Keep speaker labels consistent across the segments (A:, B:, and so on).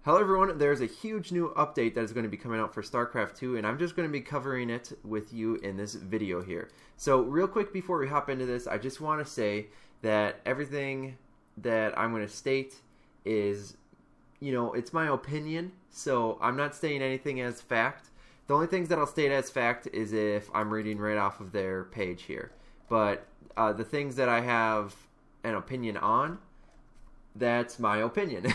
A: Hello everyone, there's a huge new update that is going to be coming out for StarCraft 2, and I'm just going to be covering it with you in this video here. So real quick before we hop into this, I just want to say that everything that I'm going to state is, it's my opinion, so I'm not stating anything as fact. The only things that I'll state as fact is if I'm reading right off of their page here. But the things that I have an opinion on, that's my opinion.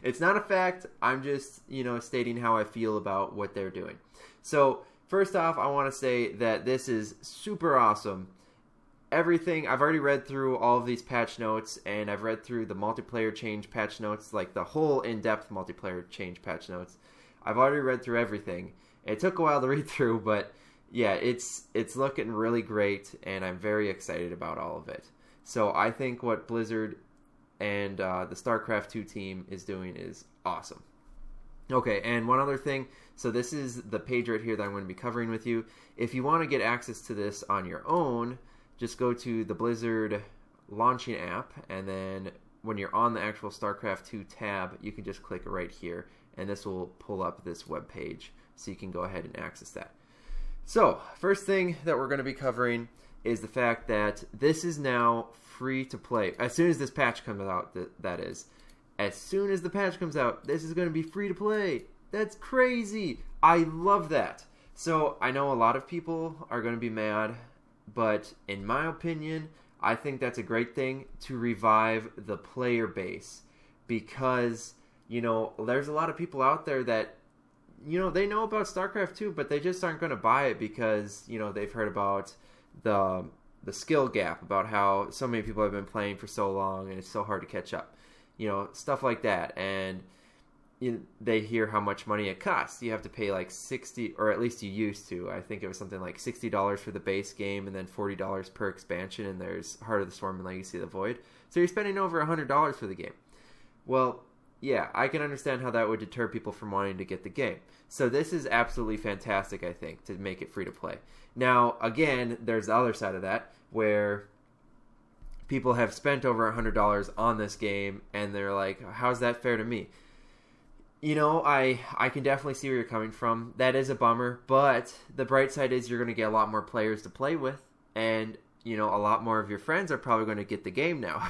A: It's not a fact. I'm just, stating how I feel about what they're doing. So, first off, I want to say that this is super awesome. Everything, I've already read through all of these patch notes, and I've read through the multiplayer change patch notes, like the whole in-depth multiplayer change patch notes. I've already read through everything. It took a while to read through, but yeah, it's looking really great, and I'm very excited about all of it. So, I think what Blizzard and the StarCraft 2 team is doing is awesome. Okay, and one other thing. So this is the page right here that I'm going to be covering with you. If you want to get access to this on your own, just go to the Blizzard launching app, and then when you're on the actual StarCraft 2 tab, you can just click right here, and this will pull up this web page, so you can go ahead and access that. So, first thing that we're going to be covering is the fact that this is now free to play. As soon as this patch comes out, that is. As soon as the patch comes out, this is going to be free to play. That's crazy. I love that. So, I know a lot of people are going to be mad, but in my opinion, I think that's a great thing to revive the player base. Because, there's a lot of people out there that, they know about StarCraft 2, but they just aren't going to buy it because, they've heard about the skill gap, about how so many people have been playing for so long and it's so hard to catch up, stuff like that. And they hear how much money it costs. You have to pay like $60, or at least you used to. I think it was something like $60 for the base game and then $40 per expansion, and there's Heart of the Swarm and Legacy of the Void. So you're spending over $100 for the game. Well, yeah, I can understand how that would deter people from wanting to get the game. So this is absolutely fantastic, I think, to make it free to play. Now, again, there's the other side of that, where people have spent over $100 on this game, and they're like, how's that fair to me? I can definitely see where you're coming from. That is a bummer, but the bright side is you're going to get a lot more players to play with, and, a lot more of your friends are probably going to get the game now.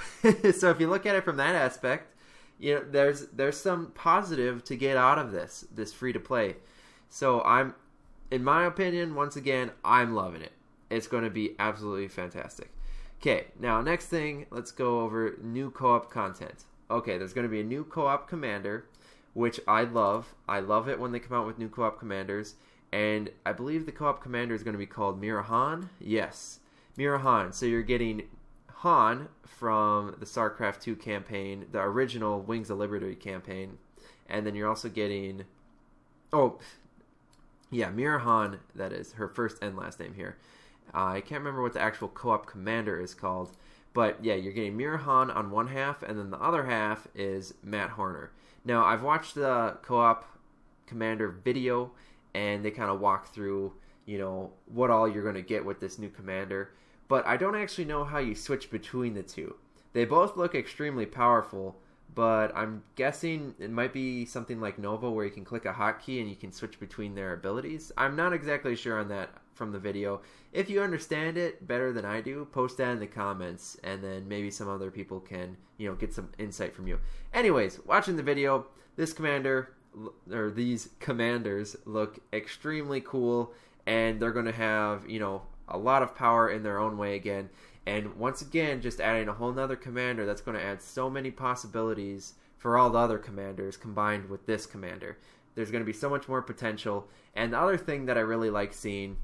A: So if you look at it from that aspect, there's some positive to get out of this free to play. So in my opinion, once again, I'm loving it. It's going to be absolutely fantastic. Okay, now next thing, let's go over new co-op content. Okay, there's going to be a new co-op commander, which I love. I love it when they come out with new co-op commanders, and I believe the co-op commander is going to be called Mirahan. Yes, Mirahan. So you're getting Han from the StarCraft 2 campaign, the original Wings of Liberty campaign, and then you're also getting, Mirahan, that is her first and last name here. I can't remember what the actual co-op commander is called, but yeah, you're getting Mirahan on one half, and then the other half is Matt Horner. Now, I've watched the co-op commander video, and they kind of walk through, what all you're going to get with this new commander. But I don't actually know how you switch between the two. They both look extremely powerful, but I'm guessing it might be something like Nova where you can click a hotkey and you can switch between their abilities. I'm not exactly sure on that from the video. If you understand it better than I do, post that in the comments, and then maybe some other people can, get some insight from you. Anyways, watching the video, this commander, or these commanders, look extremely cool, and they're going to have, a lot of power in their own way again. And once again, just adding a whole nother commander that's going to add so many possibilities for all the other commanders combined with this commander. There's going to be so much more potential. And the other thing that I really like seeing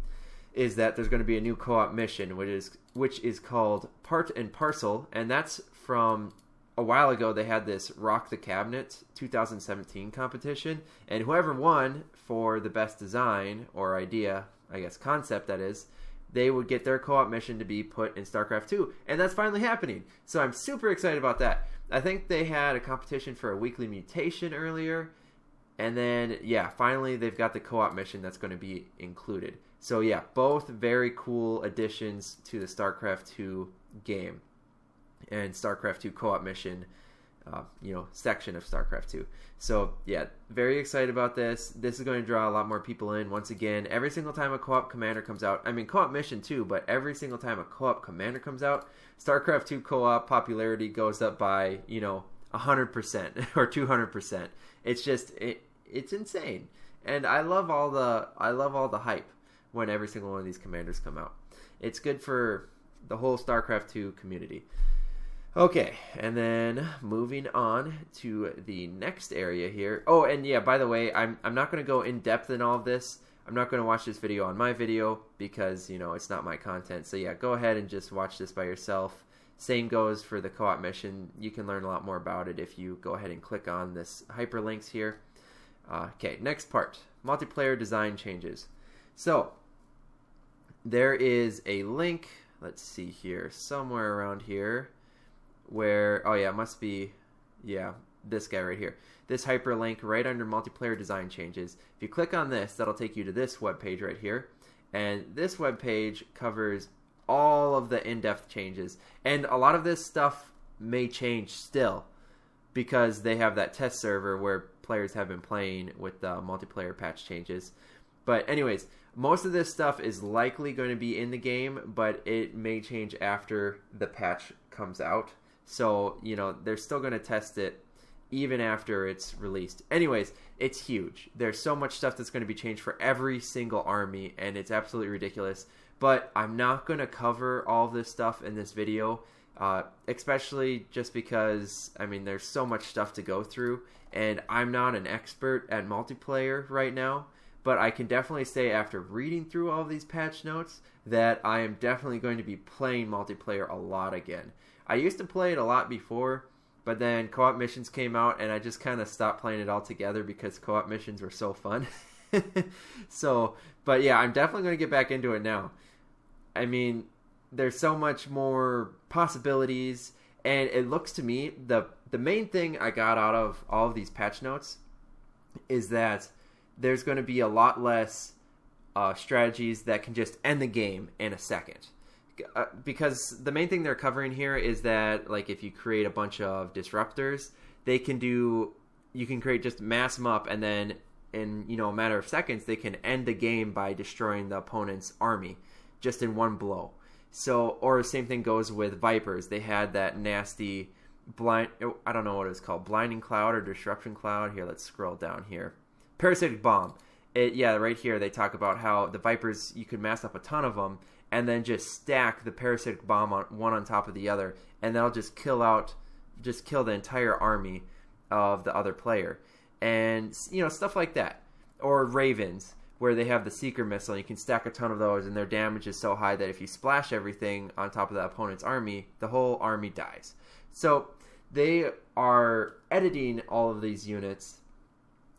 A: is that there's going to be a new co-op mission, which is called Part and Parcel, and that's from a while ago. They had this Rock the Cabinet 2017 competition, and whoever won for the best design or idea, I guess concept that is, they would get their co-op mission to be put in StarCraft 2, and that's finally happening. So I'm super excited about that. I think they had a competition for a weekly mutation earlier, and then, yeah, finally they've got the co-op mission that's going to be included. So yeah, both very cool additions to the StarCraft 2 game and StarCraft 2 co-op mission section of StarCraft 2. So yeah, very excited about this. This is going to draw a lot more people in. Once again, every single time a co-op commander comes out, I mean co-op mission too, but every single time a co-op commander comes out, StarCraft 2 co-op popularity goes up by 100% or 200%. It's just it's insane, and I love all the hype when every single one of these commanders come out. It's good for the whole StarCraft 2 community. Okay, and then moving on to the next area here. Oh, and yeah, by the way, I'm not going to go in depth in all of this. I'm not going to watch this video on my video because, it's not my content. So yeah, go ahead and just watch this by yourself. Same goes for the co-op mission. You can learn a lot more about it if you go ahead and click on this hyperlinks here. Okay, next part, multiplayer design changes. So there is a link, let's see here, somewhere around here, where, oh yeah, it must be, yeah, this guy right here. This hyperlink right under multiplayer design changes. If you click on this, that'll take you to this web page right here. And this web page covers all of the in-depth changes. And a lot of this stuff may change still because they have that test server where players have been playing with the multiplayer patch changes. But anyways, most of this stuff is likely going to be in the game, but it may change after the patch comes out. So, they're still going to test it even after it's released. Anyways, it's huge. There's so much stuff that's going to be changed for every single army, and it's absolutely ridiculous. But I'm not going to cover all of this stuff in this video, especially just because, there's so much stuff to go through, and I'm not an expert at multiplayer right now. But I can definitely say after reading through all of these patch notes that I am definitely going to be playing multiplayer a lot again. I used to play it a lot before, but then co-op missions came out and I just kind of stopped playing it altogether because co-op missions were so fun. But yeah, I'm definitely going to get back into it now. There's so much more possibilities, and it looks to me, the main thing I got out of all of these patch notes is that there's going to be a lot less strategies that can just end the game in a second. Because the main thing they're covering here is that, like, if you create a bunch of disruptors, you can create, just mass them up, and then in a matter of seconds they can end the game by destroying the opponent's army just in one blow. So, or the same thing goes with Vipers. They had that nasty I don't know what it's called, blinding cloud or disruption cloud. Here, let's scroll down here. Parasitic bomb. Right here they talk about how the Vipers, you could mass up a ton of them and then just stack the parasitic bomb one on top of the other, and that'll just kill the entire army of the other player. And stuff like that. Or Ravens, where they have the seeker missile, and you can stack a ton of those, and their damage is so high that if you splash everything on top of the opponent's army, the whole army dies. So they are editing all of these units,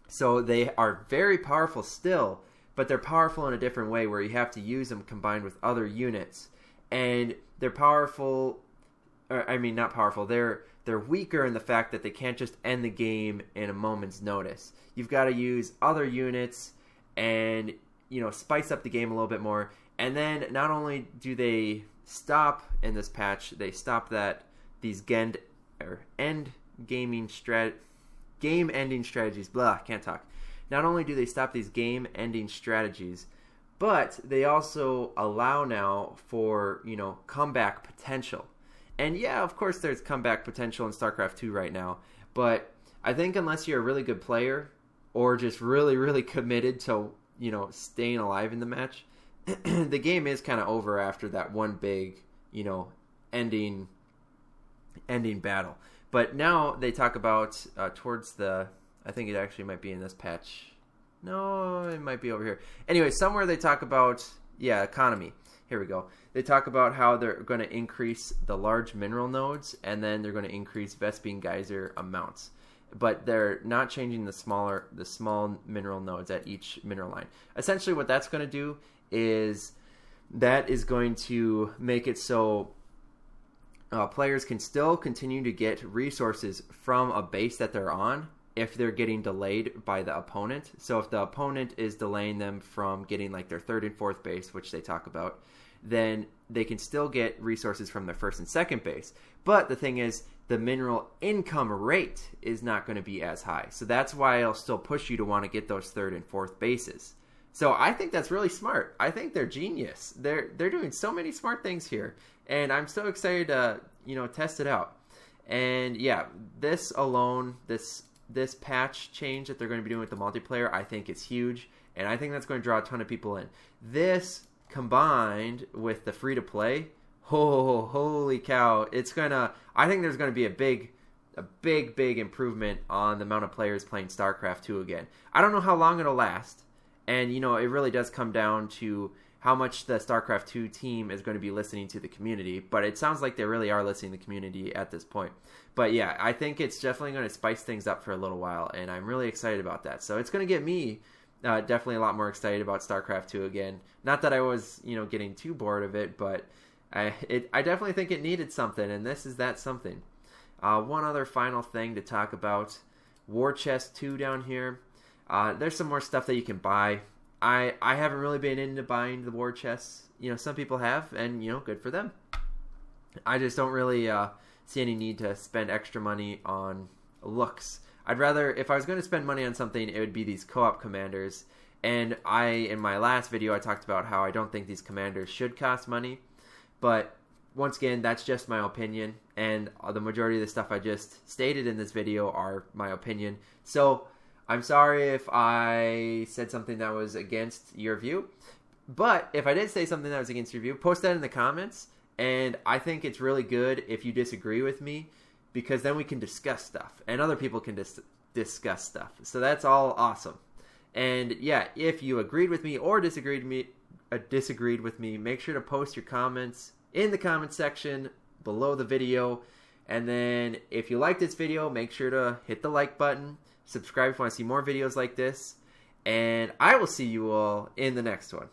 A: so they are very powerful still, but they're powerful in a different way where you have to use them combined with other units. And they're powerful, not powerful, they're weaker in the fact that they can't just end the game in a moment's notice. You've got to use other units and, spice up the game a little bit more. And then not only do they stop in this patch, they stop these game-ending strategies. Can't talk. Not only do they stop these game-ending strategies, but they also allow now for, comeback potential. And yeah, of course there's comeback potential in StarCraft 2 right now, but I think unless you're a really good player or just really, really committed to, staying alive in the match, the game is kind of over after that one big, ending battle. But now they talk about towards I think it actually might be in this patch. No, it might be over here. Anyway, somewhere they talk about, economy. Here we go. They talk about how they're going to increase the large mineral nodes, and then they're going to increase Vespene Geyser amounts. But they're not changing the small mineral nodes at each mineral line. Essentially what that's going to do is that is going to make it so players can still continue to get resources from a base that they're on if they're getting delayed by the opponent. So if the opponent is delaying them from getting like their third and fourth base, which they talk about, then they can still get resources from their first and second base. But the thing is, the mineral income rate is not going to be as high. So that's why it'll still push you to want to get those third and fourth bases. So I think that's really smart. I think they're genius. They're doing so many smart things here, and I'm so excited to test it out. And yeah, this alone, this patch change that they're going to be doing with the multiplayer, I think is huge, and I think that's going to draw a ton of people in. This combined with the free to play, holy cow! I think there's going to be a big improvement on the amount of players playing StarCraft 2 again. I don't know how long it'll last. And, it really does come down to how much the StarCraft 2 team is going to be listening to the community. But it sounds like they really are listening to the community at this point. But yeah, I think it's definitely going to spice things up for a little while. And I'm really excited about that. So it's going to get me definitely a lot more excited about StarCraft 2 again. Not that I was, getting too bored of it. But I definitely think it needed something. And this is that something. One other final thing to talk about. War Chest 2 down here. There's some more stuff that you can buy. I haven't really been into buying the war chests. Some people have, and good for them. I just don't really see any need to spend extra money on looks. I'd rather, if I was going to spend money on something, it would be these co-op commanders. And in my last video, I talked about how I don't think these commanders should cost money. But once again, that's just my opinion, and the majority of the stuff I just stated in this video are my opinion. So I'm sorry if I said something that was against your view, but if I did say something that was against your view, post that in the comments, and I think it's really good if you disagree with me, because then we can discuss stuff, and other people can discuss stuff, so that's all awesome. And yeah, if you agreed with me or disagreed with me, make sure to post your comments in the comment section below the video, and then if you like this video, make sure to hit the like button. Subscribe if you want to see more videos like this. And I will see you all in the next one.